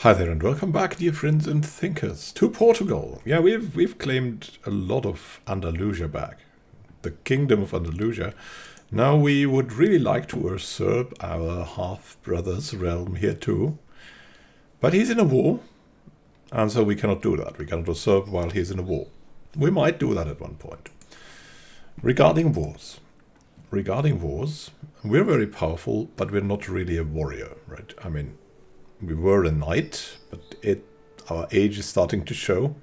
Hi there and welcome back, dear friends and thinkers, to Portugal. Yeah, we've claimed a lot of Andalusia back, the Kingdom of Andalusia. Now we would really like to usurp our half-brother's realm here too, but he's in a war, and so we cannot do that. We cannot usurp while he's in a war. We might do that at one point. Regarding wars, we're very powerful, but we're not really a warrior, right? I mean, we were a knight, but our age is starting to show.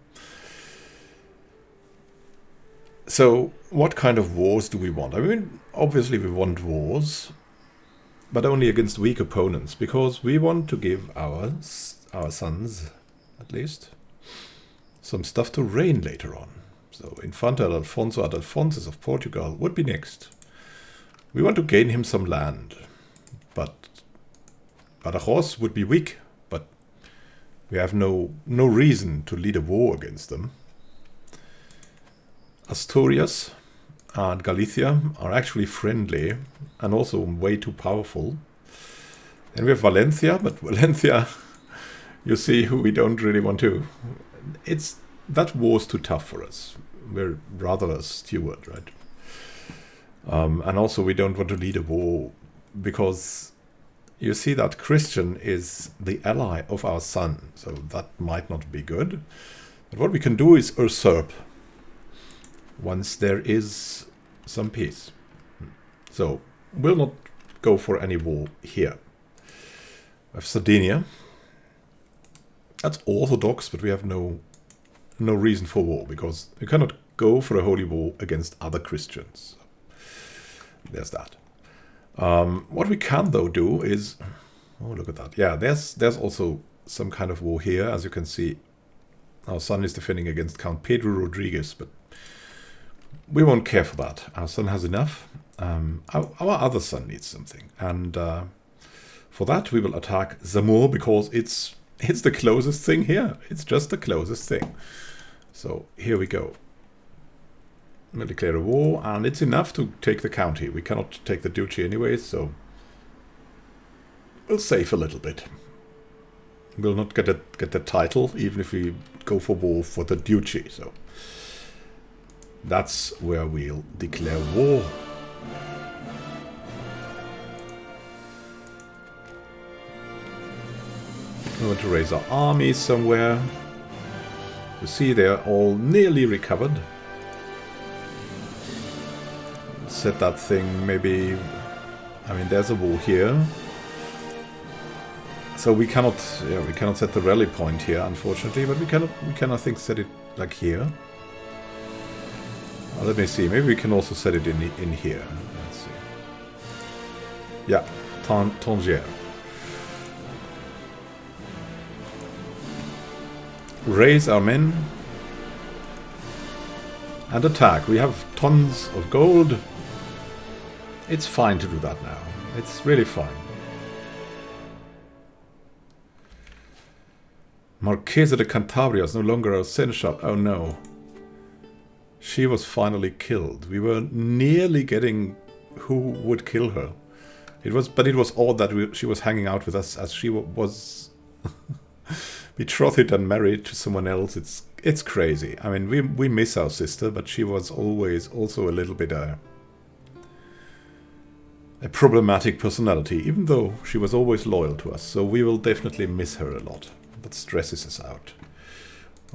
So what kind of wars do we want? I mean, obviously we want wars, but only against weak opponents, because we want to give our sons, at least, some stuff to reign later on. So Infante Alfonso Adalphonsus of Portugal would be next. We want to gain him some land, but Badajoz would be weak, but we have no reason to lead a war against them. Asturias and Galicia are actually friendly and also way too powerful. Then we have Valencia, but Valencia, you see, who we don't really want to. That war's too tough for us. We're rather a steward, right? And also we don't want to lead a war because you see that Christian is the ally of our son, so that might not be good. But what we can do is usurp once there is some peace. So we'll not go for any war here. We have Sardinia. That's orthodox, but we have no reason for war, because you cannot go for a holy war against other Christians. There's that. What we can though do is, oh look at that, yeah, there's also some kind of war here. As you can see, our son is defending against Count Pedro Rodriguez, but we won't care for that. Our son has enough. Our other son needs something, and for that we will attack Zamor, because it's the closest thing here. It's just the closest thing. So here we go. We'll declare a war, and it's enough to take the county. We cannot take the duchy anyway, so we'll save a little bit. We'll not get the title, even if we go for war for the duchy. So that's where we'll declare war. We want to raise our armies somewhere. You see, they're all nearly recovered. Set that thing, maybe. I mean, there's a war here, so we cannot set the rally point here, unfortunately. But we can I think set it like here. Let me see. Maybe we can also set it in here. Let's see. Yeah, Tangier. Raise our men and attack. We have tons of gold. It's fine to do that now. It's really fine. Marquesa de Cantabria is no longer our seneschal. Oh no. She was finally killed. We were nearly getting who would kill her. It was odd that she was hanging out with us, as she was betrothed and married to someone else. It's crazy. I mean, we miss our sister, but she was always also a little bit a problematic personality, even though she was always loyal to us. So we will definitely miss her a lot. That stresses us out.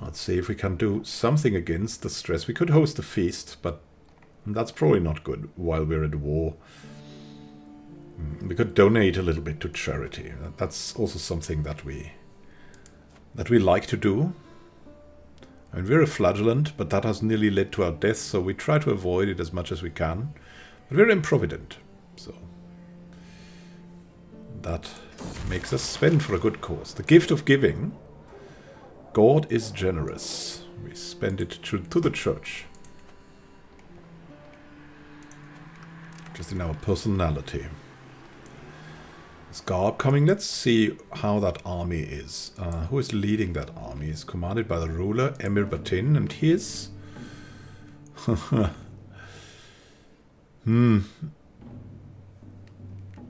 Let's see if we can do something against the stress. We could host a feast, but that's probably not good while we're at war. We could donate a little bit to charity. That's also something that we like to do. I mean, we're a flagellant, but that has nearly led to our death, so we try to avoid it as much as we can. But we're improvident, so that makes us spend for a good cause. The gift of giving. God is generous. We spend it to the church. Just in our personality. Is Garb coming? Let's see how that army is. Who is leading that army? It's commanded by the ruler, Emir Batin, and he is...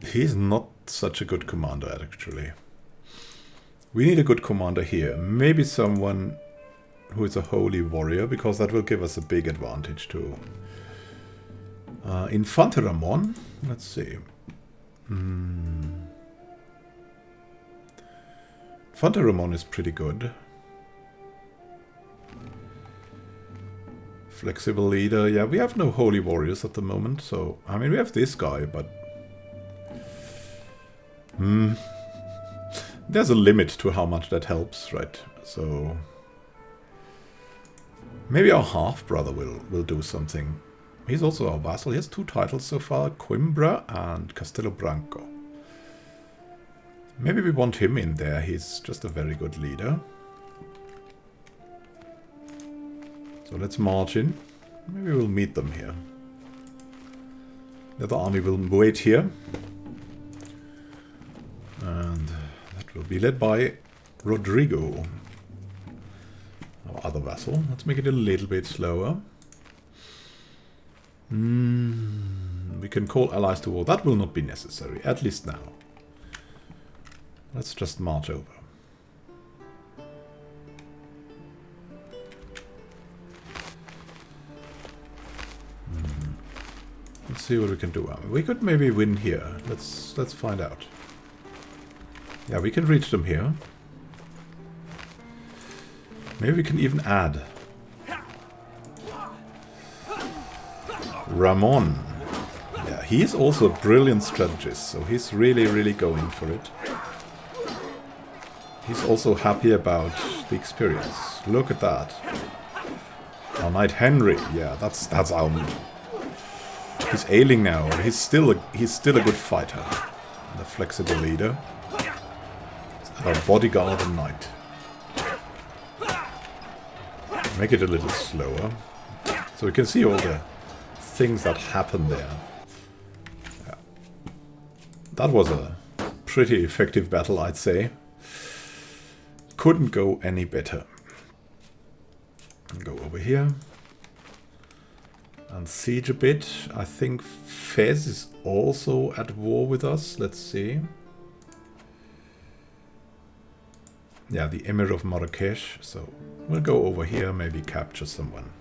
He's not such a good commander, actually. We need a good commander here. Maybe someone who is a holy warrior, because that will give us a big advantage too. Infante Ramon, let's see. Infante Ramon is pretty good. Flexible leader. Yeah, we have no holy warriors at the moment, so... I mean, we have this guy, but... There's a limit to how much that helps, right? So... Maybe our half-brother will do something. He's also our vassal. He has 2 titles so far, Coimbra and Castelo Branco. Maybe we want him in there. He's just a very good leader. So let's march in. Maybe we'll meet them here. The other army will wait here. And that will be led by Rodrigo, our other vassal. Let's make it a little bit slower. We can call allies to war. That will not be necessary, at least now. Let's just march over. Let's see what we can do. We could maybe win here. Let's find out. Yeah, we can reach them here. Maybe we can even add. Ramon. Yeah, he is also a brilliant strategist, so he's really going for it. He's also happy about the experience. Look at that. Our Knight Henry. Yeah, that's our move. He's ailing now. He's still a good fighter. And a flexible leader. Our bodyguard and knight. Make it a little slower. So we can see all the things that happen there. Yeah. That was a pretty effective battle, I'd say. Couldn't go any better. Go over here. And siege a bit. I think Fez is also at war with us. Let's see. Yeah, the Emir of Marrakesh. So we'll go over here, maybe capture someone.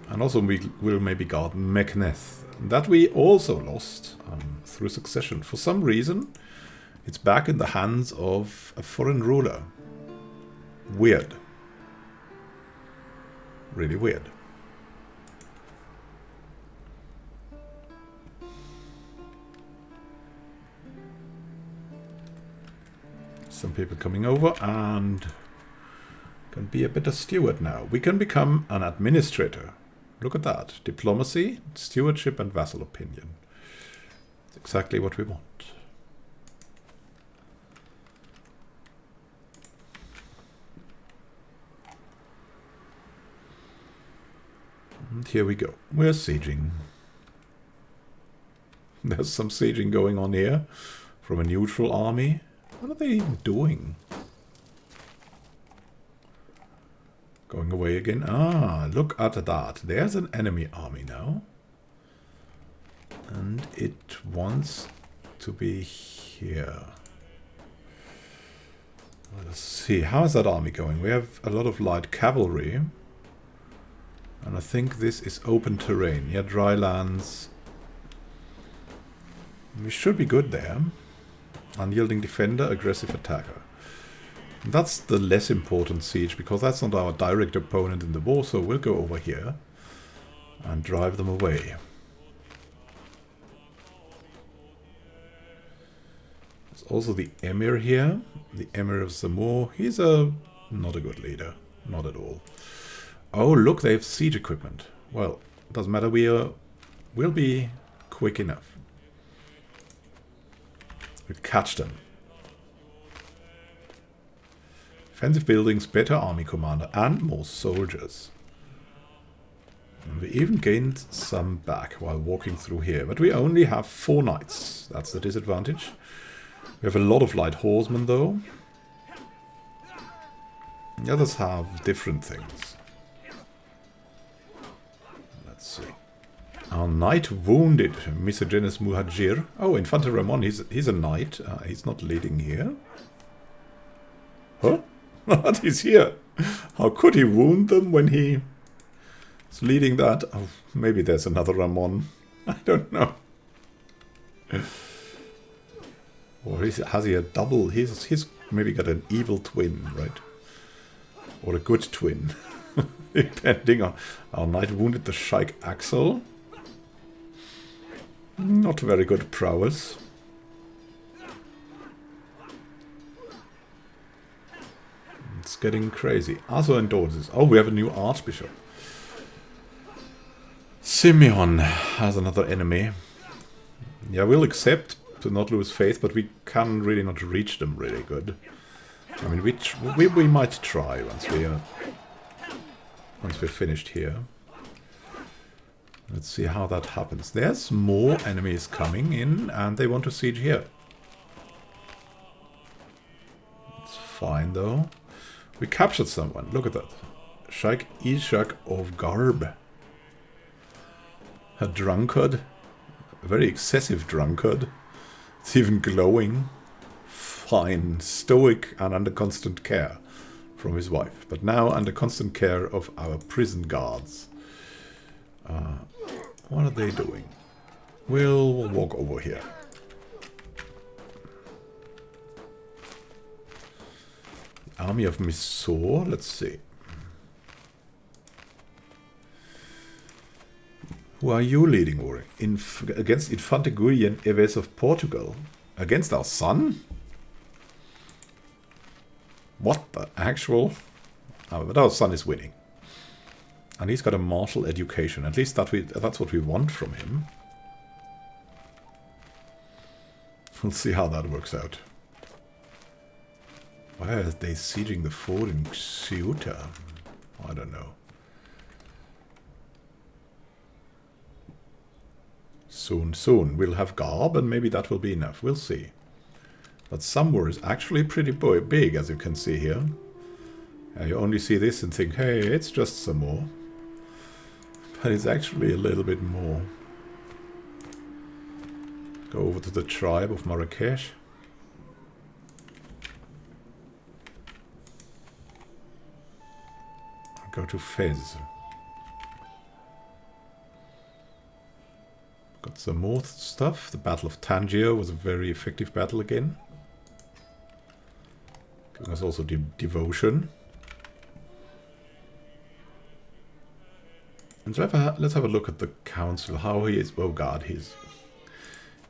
And also we will maybe guard Mekneth. That we also lost through succession. For some reason, it's back in the hands of a foreign ruler. Weird. Really weird. Some people coming over and can be a better steward now. We can become an administrator. Look at that. Diplomacy, stewardship and vassal opinion. It's exactly what we want. And here we go. We're sieging. There's some sieging going on here from a neutral army. What are they even doing? Going away again. Ah, look at that. There's an enemy army now. And it wants to be here. Let's see. How is that army going? We have a lot of light cavalry. And I think this is open terrain. Yeah, dry lands. We should be good there. Unyielding defender, aggressive attacker. That's the less important siege, because that's not our direct opponent in the war, so we'll go over here and drive them away. There's also the Emir here, the Emir of Zamor. He's not a good leader, not at all. Oh, look, they have siege equipment. Well, doesn't matter, we'll be quick enough. We'll catch them. Offensive buildings, better army commander, and more soldiers. And we even gained some back while walking through here. But we only have 4 knights. That's the disadvantage. We have a lot of light horsemen, though. The others have different things. Let's see. Our knight wounded. Misogenes Muhajir. Oh, Infante Ramon, he's a knight. He's not leading here. Huh? What? He's here. How could he wound them when he is leading that? Oh, maybe there's another Ramon. I don't know. Or has he a double? He's maybe got an evil twin, right? Or a good twin. Depending on... Our knight wounded the Sheikh Axel. Not very good prowess. It's getting crazy. Arthur and daughters. Oh, we have a new archbishop. Simeon has another enemy. Yeah, we'll accept to not lose faith, but we can really not reach them really good. I mean, we might try once we're finished here. Let's see how that happens. There's more enemies coming in, and they want to siege here. It's fine, though. We captured someone. Look at that. Sheikh Ishak of Garb. A drunkard. A very excessive drunkard. It's even glowing. Fine. Stoic and under constant care from his wife. But now under constant care of our prison guards. What are they doing? We'll walk over here. Army of Mysore, let's see. Who are you leading war against Infante Guillen Eves of Portugal? Against our son? What the actual? Oh, but our son is winning. And he's got a martial education. At least that's what we want from him. We'll see how that works out. Why are they sieging the fort in Ceuta? I don't know. Soon. We'll have Garb, and maybe that will be enough. We'll see. But Samur is actually pretty big, as you can see here. You only see this and think, hey, it's just some more. But it's actually a little bit more. Go over to the tribe of Marrakesh. Go to Fez. Got some more stuff. The Battle of Tangier was a very effective battle again. Giving us also devotion. And let's have a look at the council. How he is. Oh god,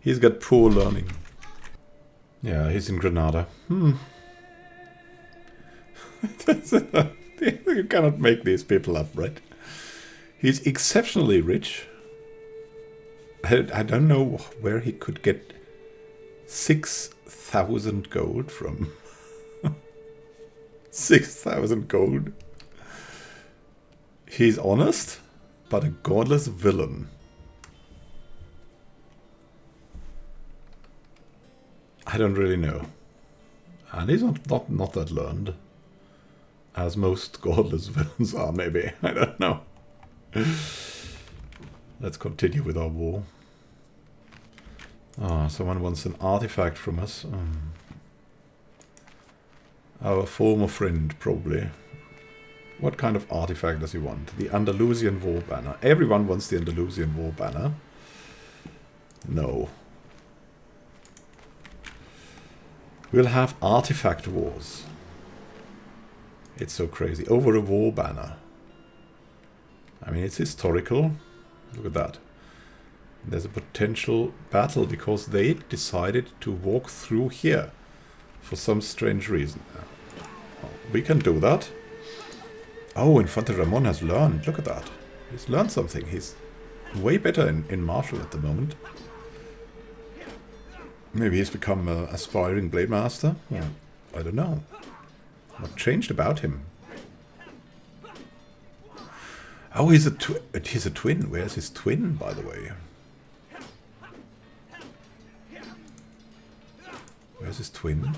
he's got poor learning. Yeah, he's in Granada. You cannot make these people up, right? He's exceptionally rich. I don't know where he could get 6,000 gold from. 6,000 gold. He's honest, but a godless villain. I don't really know. And he's not that learned. As most godless villains are, maybe. I don't know. Let's continue with our war. Ah, someone wants an artifact from us. Our former friend, probably. What kind of artifact does he want? The Andalusian War Banner. Everyone wants the Andalusian War Banner. No. We'll have artifact wars. It's so crazy. Over a war banner. I mean, it's historical. Look at that. There's a potential battle because they decided to walk through here for some strange reason. We can do that. Oh, Infante Ramon has learned. Look at that. He's learned something. He's way better in martial at the moment. Maybe he's become an aspiring blade master. Yeah, I don't know. What changed about him? Oh, he's a twin. Where's his twin, by the way? Where's his twin?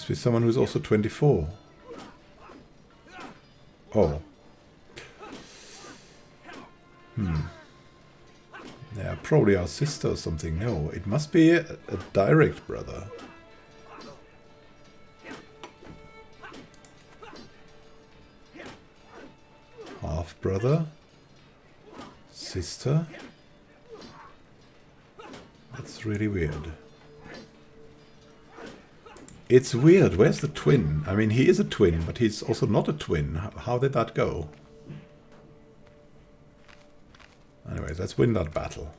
Must be someone who's also 24. Oh. Yeah, probably our sister or something. No, it must be a direct brother. Half brother. Sister. That's really weird. It's weird. Where's the twin? I mean, he is a twin, but he's also not a twin. How did that go? Anyways, let's win that battle.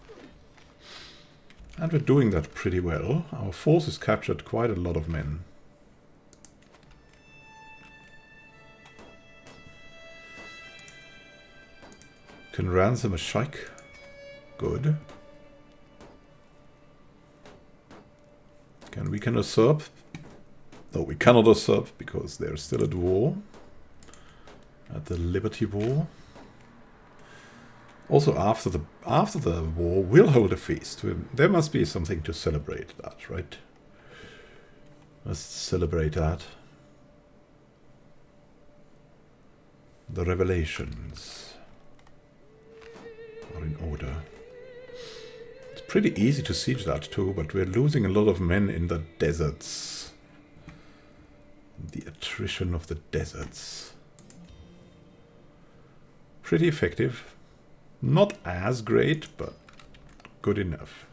And we're doing that pretty well. Our forces captured quite a lot of men. Can ransom a sheikh. Good. We can usurp. No, we cannot usurp because they're still at war. At the Liberty War. Also, after the war, we'll hold a feast. There must be something to celebrate that, right? Let's celebrate that. The revelations are in order. It's pretty easy to siege that too, but we're losing a lot of men in the deserts. The attrition of the deserts. Pretty effective. Not as great, but good enough.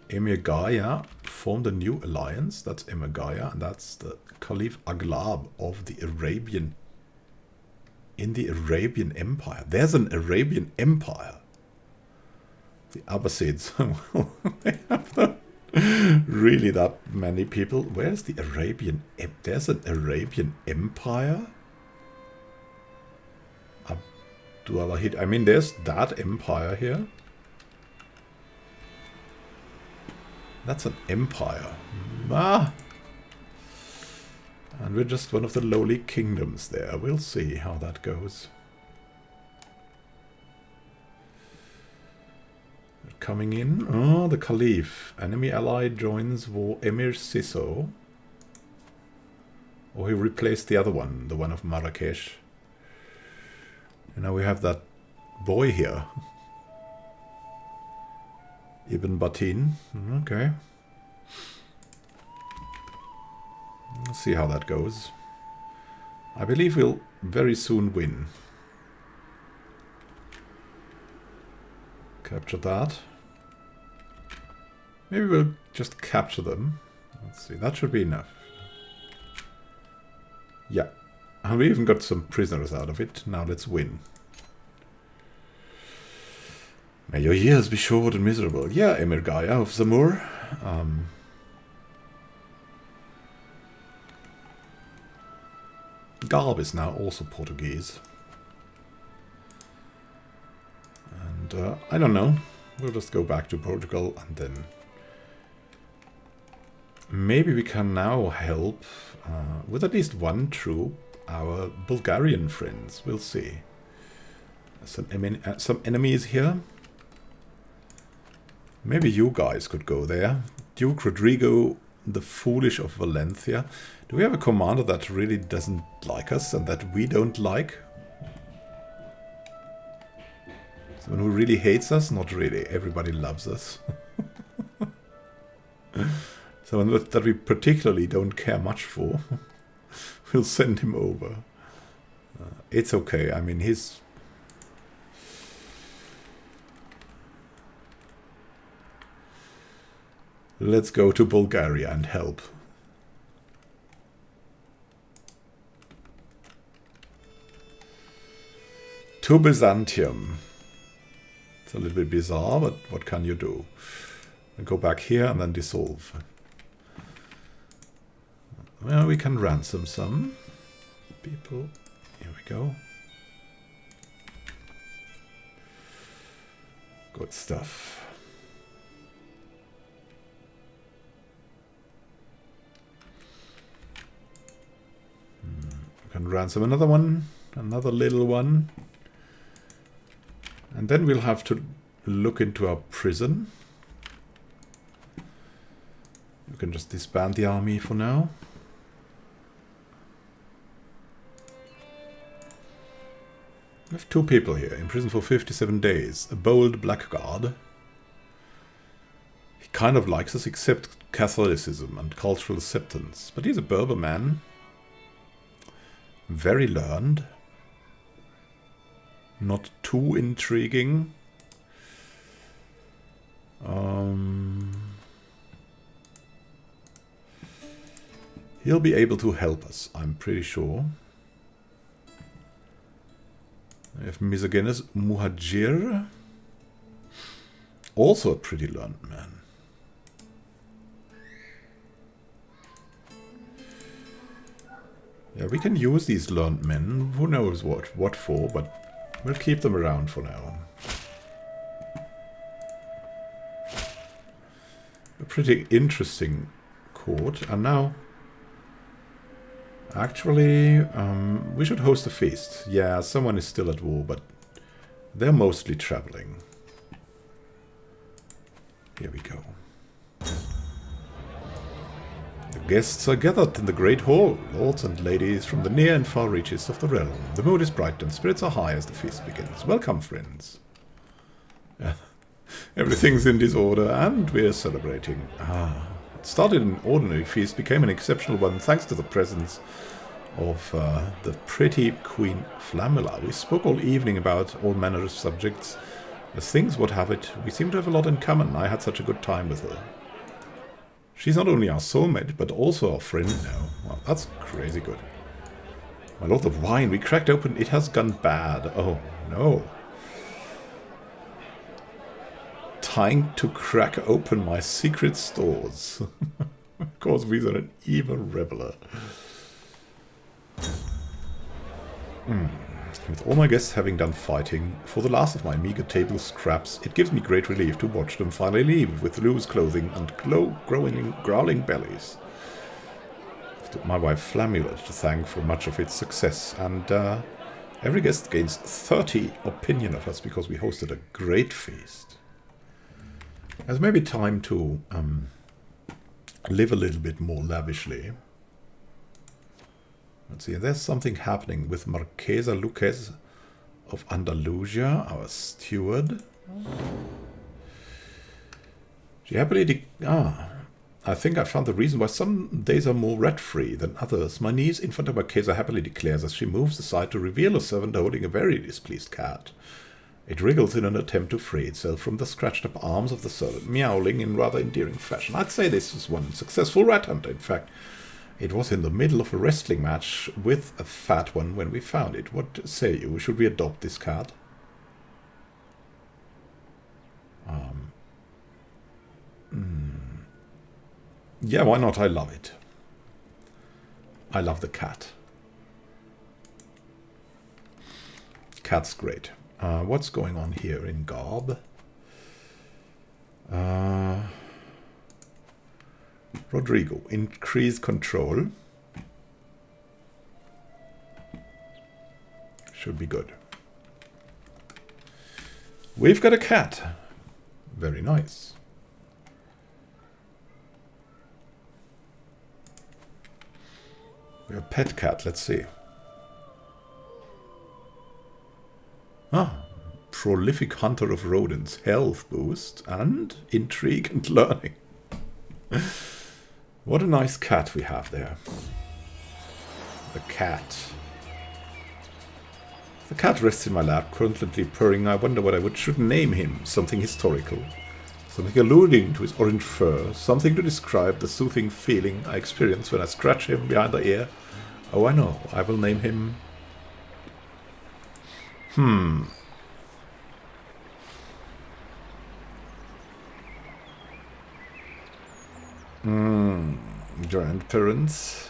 Emir Gaia formed a new alliance. That's Emir Gaia, and that's the Caliph Aglab of the Arabian. In the Arabian Empire. There's an Arabian Empire. The Abbasids. They have really that many people. Where's the Arabian? There's an Arabian Empire? Abdulahid. I mean, there's that empire here. That's an empire. Ah! And we're just one of the lowly kingdoms there. We'll see how that goes. They're coming in. Oh, the Caliph. Enemy ally joins war. Emir Siso. Or he replaced the other one. The one of Marrakesh. And now we have that boy here. Ibn Batin. Okay. Let's see how that goes. I believe we'll very soon win. Capture that. Maybe we'll just capture them. Let's see, that should be enough. Yeah. And we even got some prisoners out of it. Now let's win. May your years be short and miserable. Yeah, Emir Gaia of Zamur. Garb is now also Portuguese. And I don't know. We'll just go back to Portugal and then maybe we can now help with at least one troop our Bulgarian friends. We'll see. Some enemies here. Maybe you guys could go there. Duke Rodrigo the Foolish of Valencia. Do we have a commander that really doesn't like us and that we don't like? Someone who really hates us? Not really. Everybody loves us. Someone that we particularly don't care much for. We'll send him over. It's okay. I mean, he's... Let's go to Bulgaria and help. To Byzantium. It's a little bit bizarre, but what can you do? We'll go back here and then dissolve. Well, we can ransom some people. Here we go. Good stuff. We can ransom another one, another little one. And then we'll have to look into our prison. You can just disband the army for now. We have 2 people here, in prison for 57 days. A bold blackguard. He kind of likes us, except Catholicism and cultural acceptance. But he's a Berber man. Very learned. Not too intriguing. He'll be able to help us, I'm pretty sure. I have Misogenes Muhajir. Also a pretty learned man. Yeah, we can use these learned men. Who knows what for, but we'll keep them around for now. A pretty interesting court. And now, actually, we should host a feast. Yeah, someone is still at war, but they're mostly traveling. Here we go. The guests are gathered in the great hall, lords and ladies from the near and far reaches of the realm. The mood is bright and spirits are high as the feast begins. Welcome, friends. Everything's in disorder, and we're celebrating. It started an ordinary feast, became an exceptional one, thanks to the presence of the pretty Queen Flamula. We spoke all evening about all manner of subjects. As things would have it, we seem to have a lot in common. I had such a good time with her. She's not only our soulmate, but also our friend now. Well, that's crazy good. My lord, the wine we cracked open, it has gone bad. Oh, no. Time to crack open my secret stores. Of course, we are an evil reveler. With all my guests having done fighting, for the last of my meager table scraps, it gives me great relief to watch them finally leave with loose clothing and growling bellies. My wife Flamula to thank for much of its success, and every guest gains 30 opinion of us because we hosted a great feast. It's maybe time to live a little bit more lavishly. Let's see, there's something happening with Marquesa Luques of Andalusia, our steward. She happily I think I found the reason why some days are more rat-free than others. My niece, Infanta Marquesa, happily declares as she moves aside to reveal a servant holding a very displeased cat. It wriggles in an attempt to free itself from the scratched-up arms of the servant, meowling in rather endearing fashion. I'd say this was one successful rat hunter, in fact. It was in the middle of a wrestling match with a fat one when we found it. What say you? Should we adopt this cat? Yeah, why not? I love it. I love the cat. Cat's great. What's going on here in Garb? Rodrigo, increase control. Should be good. We've got a cat. Very nice. We have a pet cat, let's see. Prolific hunter of rodents, health boost, and intrigue and learning. What a nice cat we have there. The cat. The cat rests in my lap, constantly purring. I wonder what I should name him. Something historical. Something alluding to his orange fur. Something to describe the soothing feeling I experience when I scratch him behind the ear. Oh, I know. I will name him... Grandparents.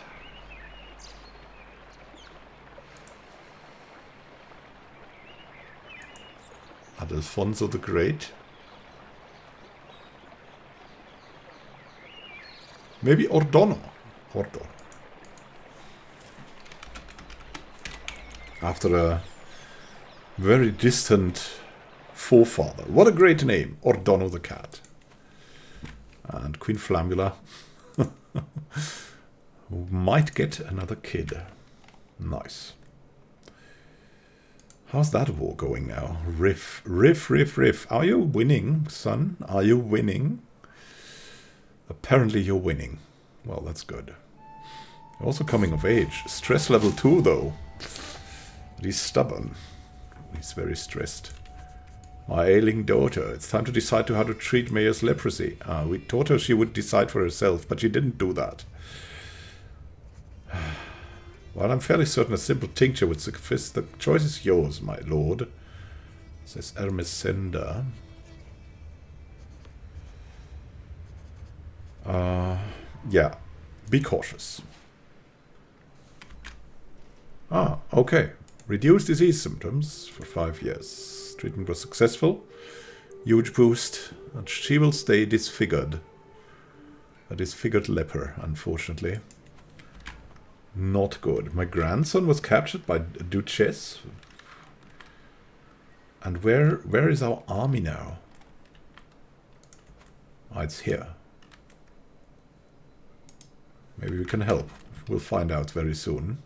Adelfonso the Great. Maybe Ordono. Ordo. After a very distant forefather. What a great name. Ordono the Cat. And Queen Flamula. Who might get another kid. Nice. How's that war going now? Riff, riff, riff, riff. Are you winning, son? Are you winning? Apparently you're winning. Well, that's good. You're also coming of age. Stress level 2, though. But he's stubborn. He's very stressed. My ailing daughter. It's time to decide how to treat Mayor's leprosy. We taught her she would decide for herself, but she didn't do that. Well, I'm fairly certain a simple tincture would suffice. The choice is yours, my lord, says Ermesenda. Yeah, be cautious. Okay. Reduce disease symptoms for 5 years. Treatment was successful. Huge boost. And she will stay disfigured. A disfigured leper, unfortunately. Not good. My grandson was captured by a duchess. And where is our army now? It's here. Maybe we can help. We'll find out very soon.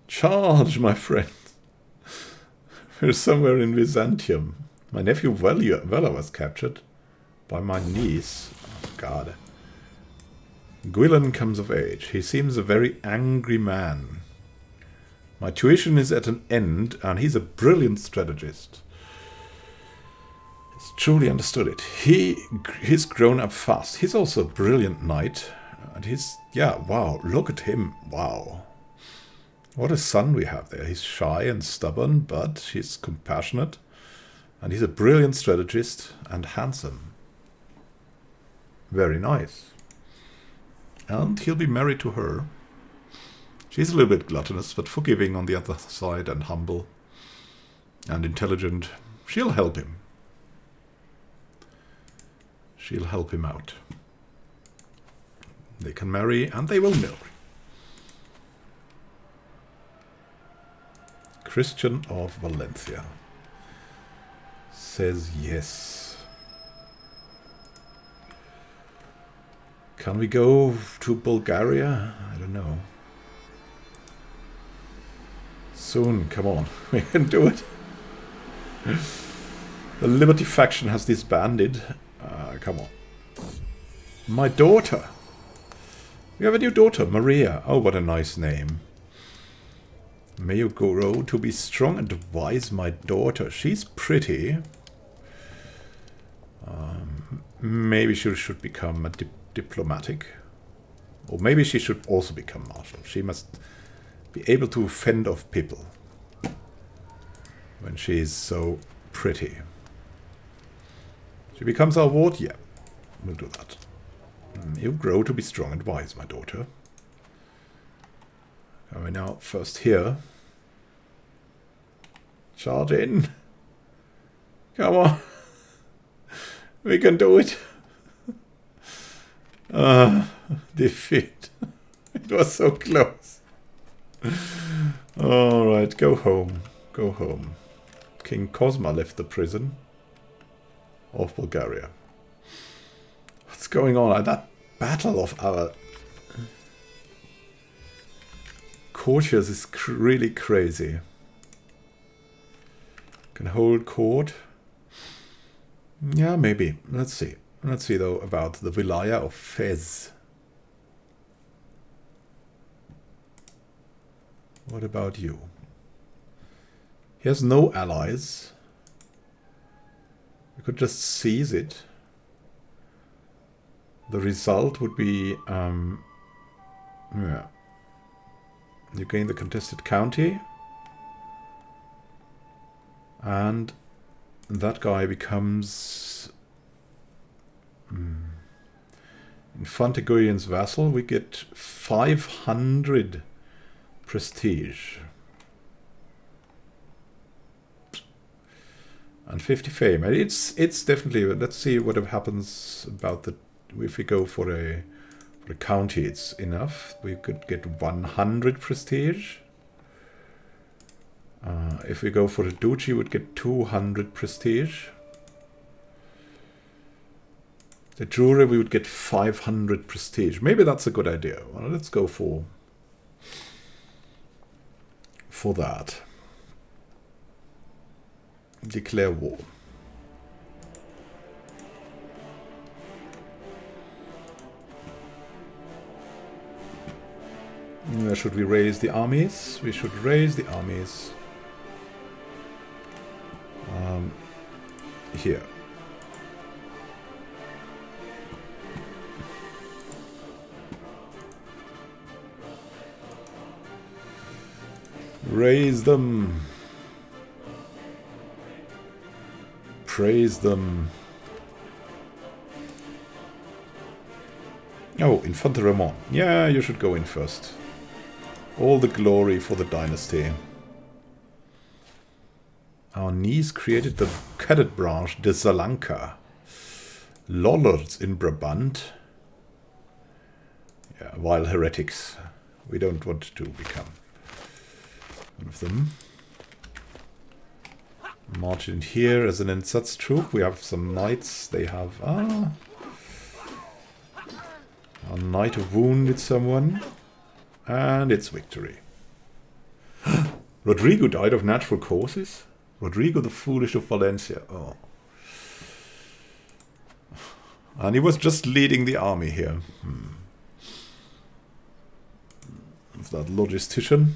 Charge, my friend. We're somewhere in Byzantium. My nephew Vela was captured by my niece. Oh, God. Gwilyn comes of age. He seems a very angry man. My tuition is at an end, and he's a brilliant strategist. He's truly understood it. He's grown up fast. He's also a brilliant knight. And wow, look at him. Wow. What a son we have there. He's shy and stubborn, but he's compassionate. And he's a brilliant strategist and handsome. Very nice. And he'll be married to her. She's a little bit gluttonous, but forgiving on the other side, and humble and intelligent. She'll help him. She'll help him out. They can marry, and they will marry. Christian of Valencia says yes. Can we go to Bulgaria? I don't know. Soon, come on. We can do it. The Liberty faction has disbanded. Come on. My daughter. We have a new daughter, Maria. Oh, what a nice name. May you grow to be strong and wise, my daughter. She's pretty. Maybe she should become a diplomatic. Or maybe she should also become marshal. She must be able to fend off people when she is so pretty. She becomes our ward? Yeah, we'll do that. You grow to be strong and wise, my daughter. Are we now first here? Charge in. Come on. We can do it. Defeat. It was so close. Alright, go home. Go home. King Cosma left the prison of Bulgaria. What's going on? That battle of our courtiers is really crazy. Can hold court. Yeah, maybe. Let's see. Let's see, though, about the Vilaya of Fez. What about you? He has no allies. We could just seize it. The result would be... yeah. You gain the contested county. And that guy becomes... Infante Guyon's vassal. We get 500 prestige. And 50 fame. And it's definitely... Let's see what happens about the... If we go for a county, it's enough. We could get 100 prestige. If we go for the duchy, we would get 200 prestige. The jury, we would get 500 prestige. Maybe that's a good idea. Well, let's go for that. Declare war. Should we raise the armies? We should raise the armies. Here. Raise them. Praise them. Oh, Infanterement. Yeah, you should go in first. All the glory for the dynasty. Our niece created the cadet branch, de Salanka. Lollards in Brabant. Yeah, vile heretics. We don't want to become one of them. March in here as an Ensatz troop. We have some knights. They have... a knight wounded someone. And it's victory. Rodrigo died of natural causes? Rodrigo the Foolish of Valencia. Oh. And he was just leading the army here. Is that logistician?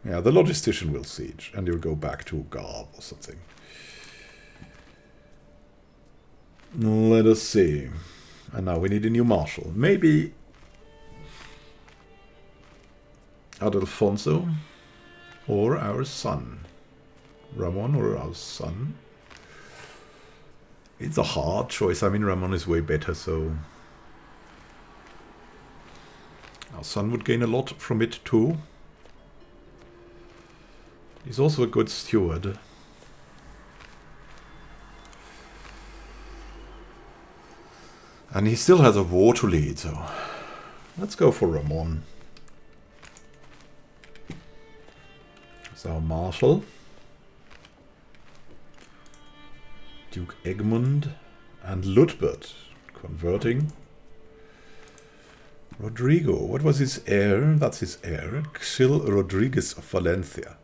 Yeah, the logistician will siege. And you'll go back to Garb or something. Let us see. And now we need a new marshal. Maybe... Adelfonso, or our son. Ramon or our son. It's a hard choice. I mean, Ramon is way better, so... Our son would gain a lot from it too. He's also a good steward. And he still has a war to lead, so... Let's go for Ramon. Our marshal, Duke Egmund, and Ludbert converting. Rodrigo, what was his heir? That's his heir, Xil Rodriguez of Valencia.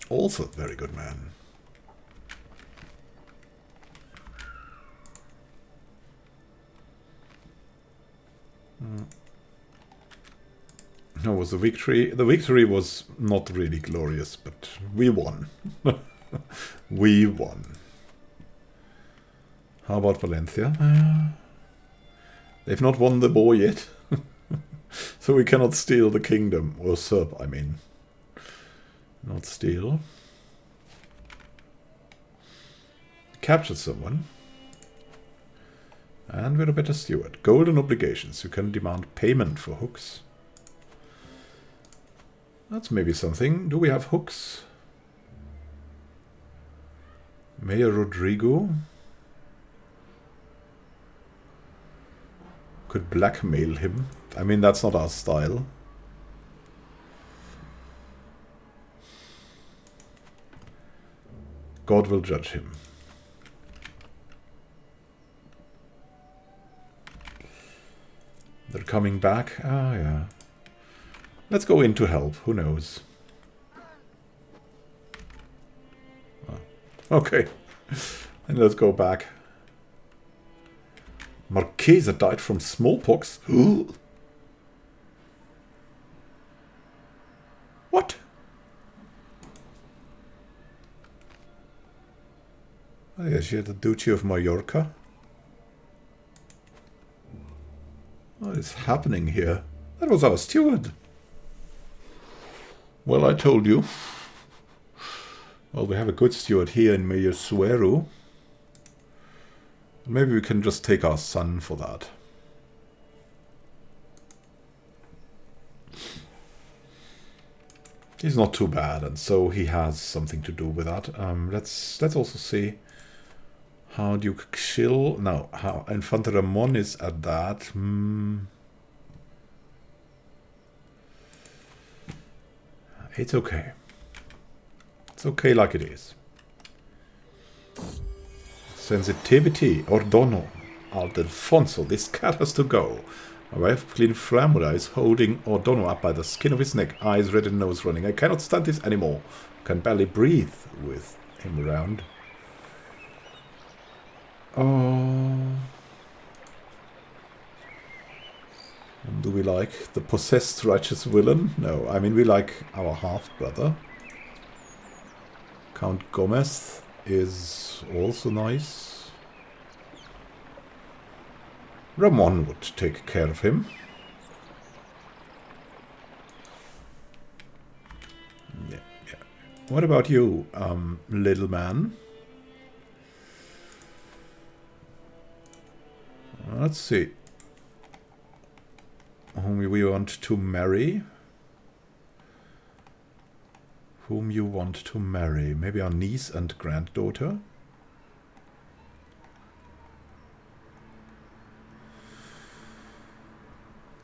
Also a very good man. No, was the victory? The victory was not really glorious, but we won. We won. How about Valencia? They've not won the war yet. So we cannot steal the kingdom. Or usurp, I mean. Not steal. Captured someone. And we're a better steward. Golden obligations. You can demand payment for hooks. That's maybe something. Do we have hooks? Mayor Rodrigo could blackmail him. I mean, that's not our style. God will judge him. They're coming back. Ah, yeah. Let's go in to help. Who knows? Oh. Okay. And let's go back. Marchesa died from smallpox. What? Oh, yeah, she had the Duchy of Mallorca. What is happening here? That was our steward. Well, I told you. Well, we have a good steward here in Mayor Suero. Maybe we can just take our son for that. He's not too bad, and so he has something to do with that. Let's also see how Duke Xil... No, how Infante Ramon is at that. It's okay. It's okay like it is. Sensitivity. Ordono. Alfonso, this cat has to go. My wife, Clean Flamula, is holding Ordono up by the skin of his neck, eyes red and nose running. I cannot stand this anymore. I can barely breathe with him around. Oh. Do we like the possessed righteous villain? No, I mean we like our half-brother. Count Gomez is also nice. Ramon would take care of him. Yeah, yeah. What about you, little man? Let's see. Whom we want to marry? Whom you want to marry? Maybe our niece and granddaughter?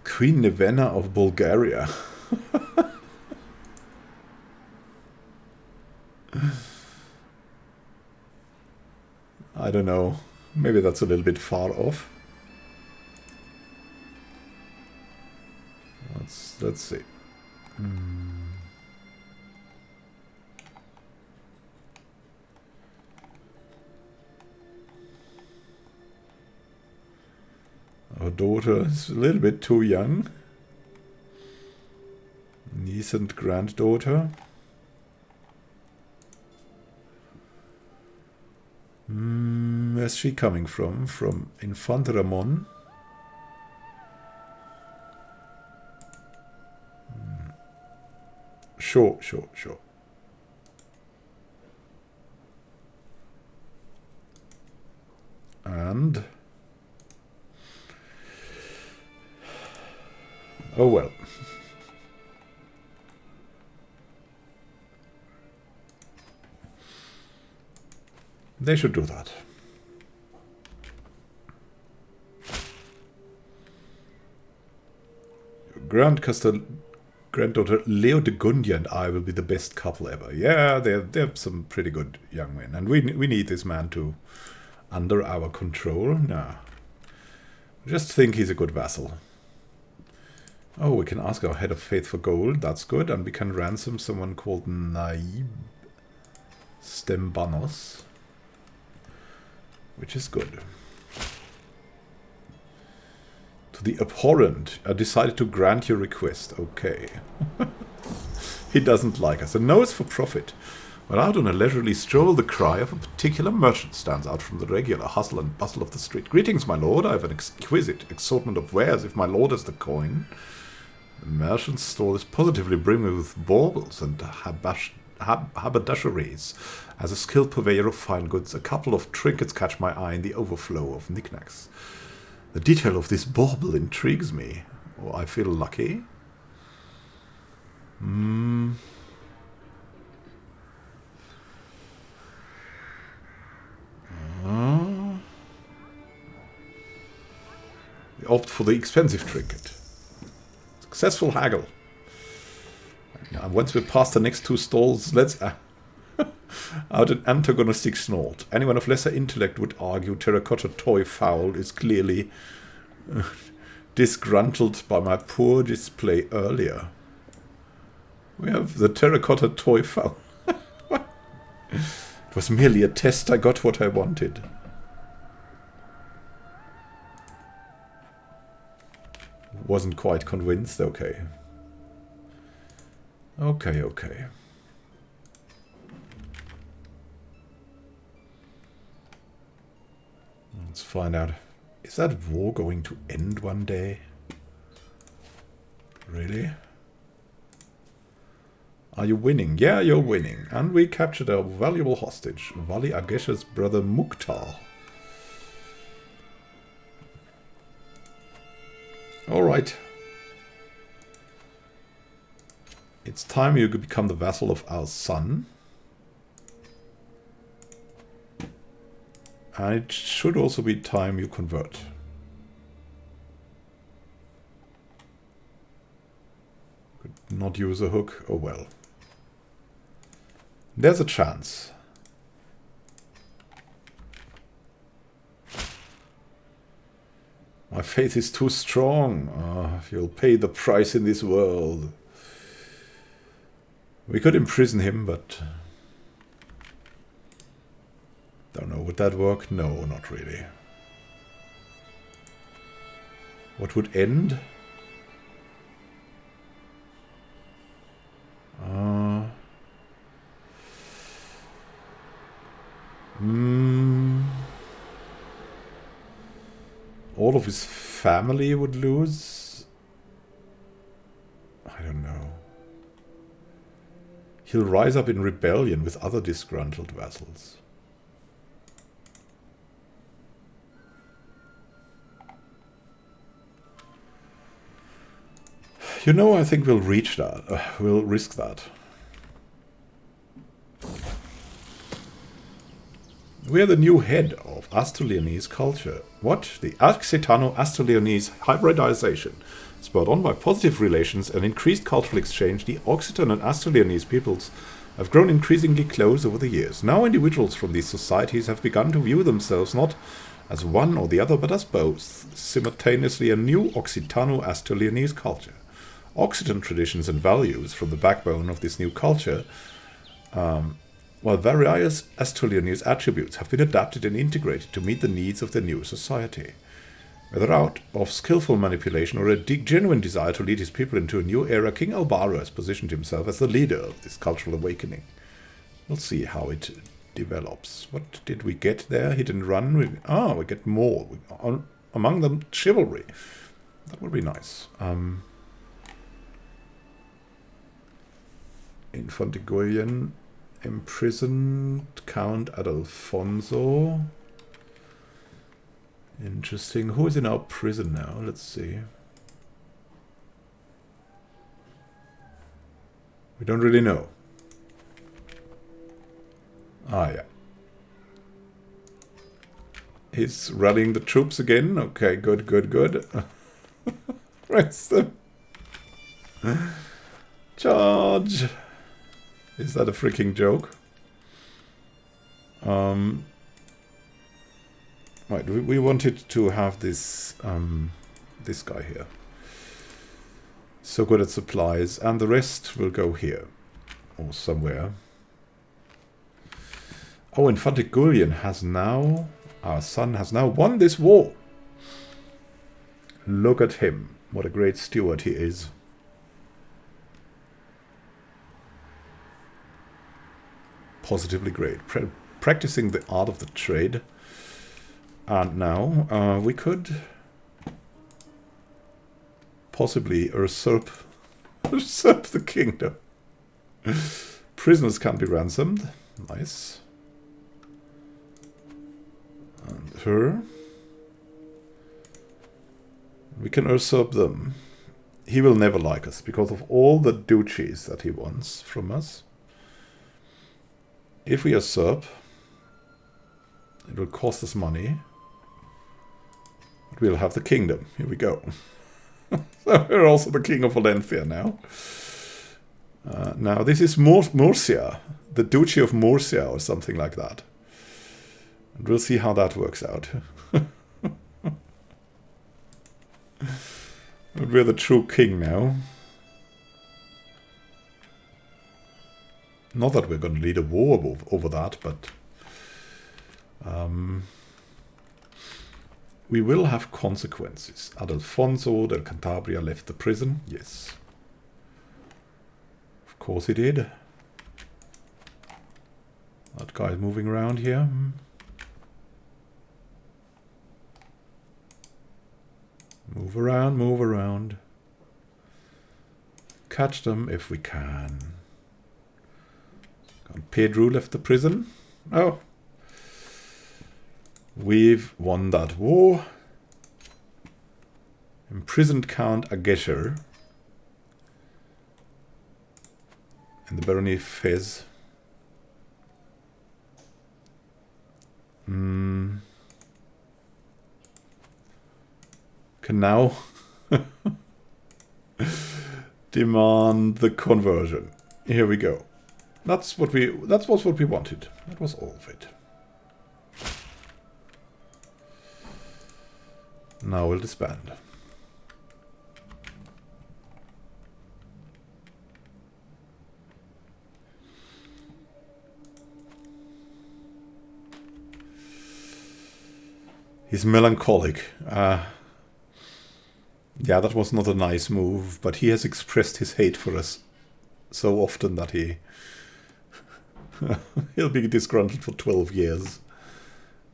Queen Nevena of Bulgaria. I don't know. Maybe that's a little bit far off. Let's see. Our daughter is a little bit too young. Niece and granddaughter. Where's she coming from? From Infante Ramon. Sure. And... oh well. They should do that. Granddaughter Leo de Gundia and I will be the best couple ever. Yeah, they're some pretty good young men. And we need this man to under our control. Nah. Just think he's a good vassal. Oh, we can ask our head of faith for gold. That's good. And we can ransom someone called Naib Stembanos. Which is good. To the abhorrent, I decided to grant your request. Okay. He doesn't like us. And no is for profit. When out on a leisurely stroll, the cry of a particular merchant stands out from the regular hustle and bustle of the street. Greetings, my lord. I have an exquisite assortment of wares, if my lord has the coin. The merchant's stall is positively brimming with baubles and haberdasheries. As a skilled purveyor of fine goods, a couple of trinkets catch my eye in the overflow of knickknacks. The detail of this bauble intrigues me. Oh, I feel lucky. We opt for the expensive trinket. Successful haggle. Now, once we're past the next two stalls, let's out an antagonistic snort. Anyone of lesser intellect would argue terracotta toy fowl is clearly disgruntled by my poor display earlier. We have the terracotta toy fowl. It was merely a test. I got what I wanted. Wasn't quite convinced. Okay. Okay. Let's find out. Is that war going to end one day? Really? Are you winning? Yeah, you're winning. And we captured a valuable hostage. Vali Agesh's brother Mukhtar. Alright. It's time you become the vassal of our son. And it should also be time you convert. Could not use a hook. Oh well. There's a chance. My faith is too strong. You'll pay the price in this world. We could imprison him, but... don't know, would that work? No, not really. What would end? All of his family would lose? I don't know. He'll rise up in rebellion with other disgruntled vassals. You know, I think we'll reach that. We'll risk that. We're the new head of Asturianese culture. What? The Occitano-Asturianese hybridization, spurred on by positive relations and increased cultural exchange, the Occitan and Asturianese peoples have grown increasingly close over the years. Now individuals from these societies have begun to view themselves not as one or the other, but as both, simultaneously a new Occitano-Asturianese culture. Occitan traditions and values from the backbone of this new culture, while various Asturianese attributes have been adapted and integrated to meet the needs of the new society. Whether out of skillful manipulation or a genuine desire to lead his people into a new era, King Alvaro has positioned himself as the leader of this cultural awakening. We'll see how it develops. What did we get there? Hit and run? We get more. Among them, chivalry. That would be nice. Infantigullion imprisoned Count Adalfonso. Interesting. Who is in our prison now? Let's see. We don't really know. Ah, yeah. He's rallying the troops again. Okay, good, good, good. Rest them. Charge! Is that a freaking joke? Right, we wanted to have this this guy here. So good at supplies, and the rest will go here. Or somewhere. Oh, Infantigullion has now... our son has now won this war. Look at him. What a great steward he is. Positively great. Practicing the art of the trade. And now we could possibly usurp the kingdom. Prisoners can be ransomed. Nice. And her. We can usurp them. He will never like us because of all the duchies that he wants from us. If we usurp, it will cost us money. But we'll have the kingdom. Here we go. So we're also the king of Valencia now. Now this is Murcia, the Duchy of Murcia or something like that. And we'll see how that works out. But we're the true king now. Not that we're going to lead a war over that, but we will have consequences. Adalfonso del Cantabria left the prison. Yes. Of course he did. That guy's moving around here. Move around, move around. Catch them if we can. Pedro left the prison. Oh. We've won that war. Imprisoned Count Agesher. In the barony Fez. Can now demand the conversion. Here we go. That's what we wanted. That was all of it. Now we'll disband. He's melancholic. Yeah, that was not a nice move, but he has expressed his hate for us so often that he'll be disgruntled for 12 years.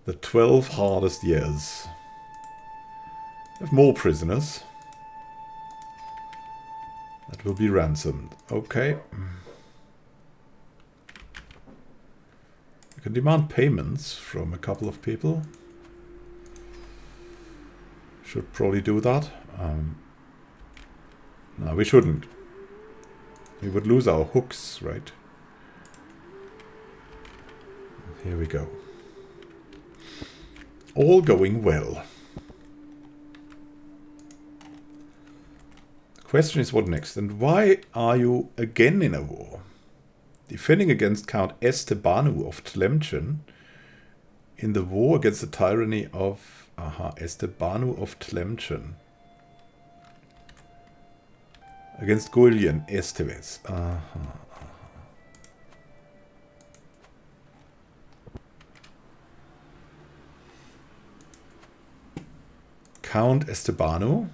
The 12 hardest years. We have more prisoners. That will be ransomed. Okay. We can demand payments from a couple of people. Should probably do that. No, we shouldn't. We would lose our hooks, right? Here we go. All going well. The question is what next? And why are you again in a war? Defending against Count Estebanu of Tlemcen in the war against the tyranny of Estebanu of Tlemcen. Against Guillen Esteves. Count Estebanu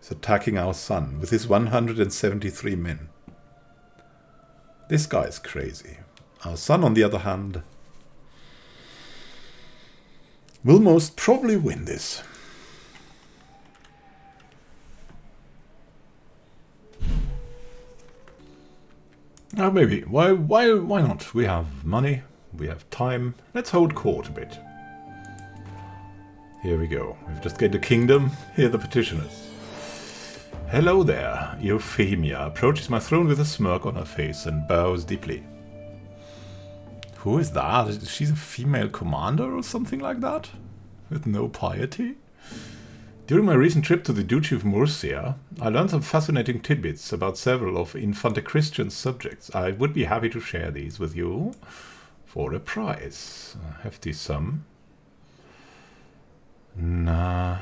is attacking our son with his 173 men. This guy is crazy. Our son, on the other hand, will most probably win this. Maybe. Why not? We have money. We have time. Let's hold court a bit. Here we go. We've just gained a kingdom. Here are the petitioners. Hello there. Euphemia approaches my throne with a smirk on her face and bows deeply. Who is that? She's a female commander or something like that? With no piety? During my recent trip to the Duchy of Murcia, I learned some fascinating tidbits about several of Infante Christian's subjects. I would be happy to share these with you for a price. A hefty sum. Nah.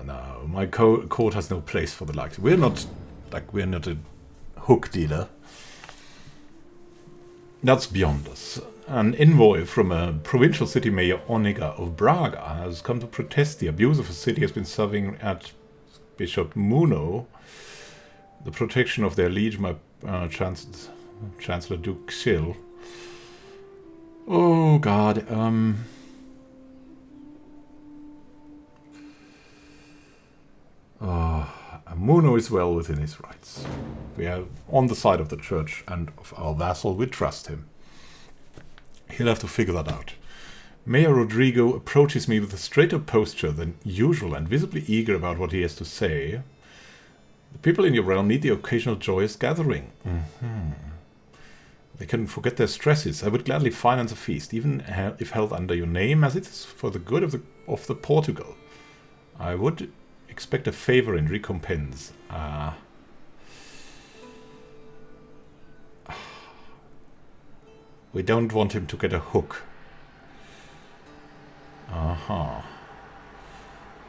No. My court has no place for the likes. We're not a hook dealer. That's beyond us. An envoy from a provincial city mayor, Onega of Braga, has come to protest the abuse of a city has been serving at Bishop Muno the protection of their liege, my Chancellor Duke Xill. Oh God, Muno is well within his rights. We are on the side of the church and of our vassal. We trust him. He'll have to figure that out. Mayor Rodrigo approaches me with a straighter posture than usual and visibly eager about what he has to say. The people in your realm need the occasional joyous gathering. They can forget their stresses. I would gladly finance a feast, even if held under your name, as it is for the good of the Portugal. I would expect a favor in recompense. We don't want him to get a hook.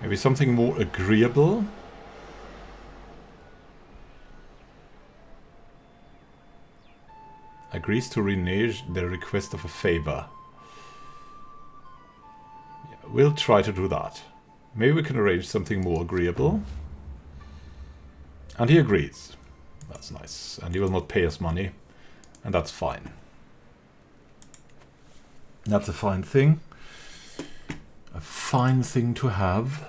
Maybe something more agreeable? Agrees to renege their request of a favor. Yeah, we'll try to do that. Maybe we can arrange something more agreeable. And he agrees. That's nice. And he will not pay us money. And that's fine. That's a fine thing. A fine thing to have.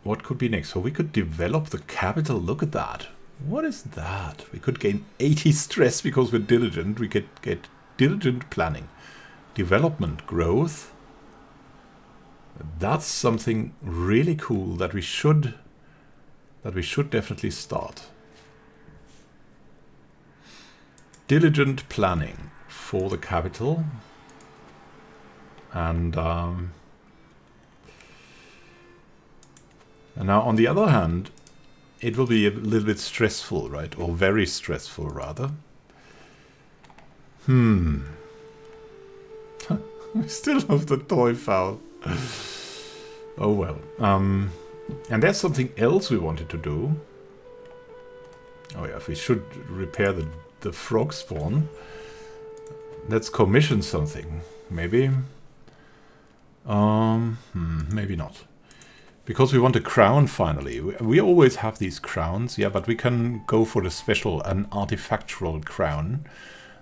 What could be next? So we could develop the capital. Look at that. What is that? We could gain 80 stress because we're diligent. We could get diligent planning. Development growth. That's something really cool that we should definitely start. Diligent planning for the capital. And now on the other hand, it will be a little bit stressful, right? Or very stressful, rather. We still have the toy foul. Oh well. And there's something else we wanted to do. Oh yeah, we should repair the frog spawn. Let's commission something. Maybe. Maybe not. Because we want a crown finally. We always have these crowns, yeah, but we can go for the special, an artifactual crown.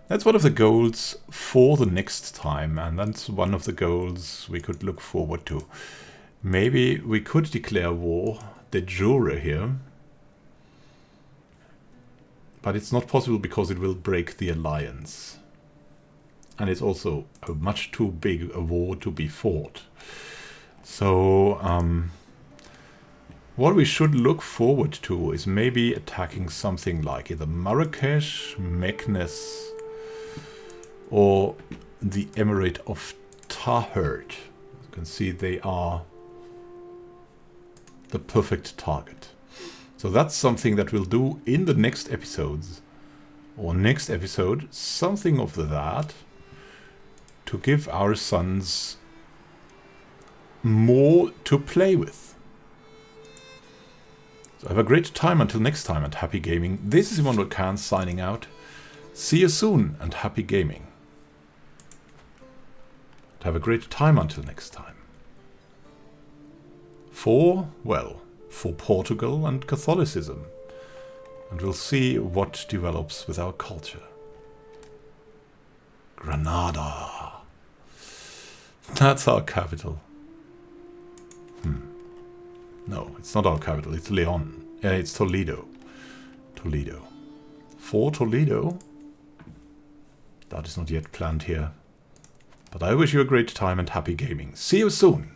That's one of the goals for the next time, and that's one of the goals we could look forward to. Maybe we could declare war de jure here. But it's not possible because it will break the alliance. And it's also a much too big a war to be fought. So, what we should look forward to is maybe attacking something like either Marrakesh, Meknes, or the Emirate of Tahert. You can see they are the perfect target. So that's something that we'll do in the next episodes. Or next episode, something of that. To give our sons more to play with. So have a great time until next time and happy gaming. This is Simon Vulcan signing out. See you soon and happy gaming. Have a great time until next time. For Portugal and Catholicism. And we'll see what develops with our culture. Granada. That's our capital. No, it's not our capital. It's Leon. It's Toledo. Toledo. For Toledo? That is not yet planned here. But I wish you a great time and happy gaming. See you soon!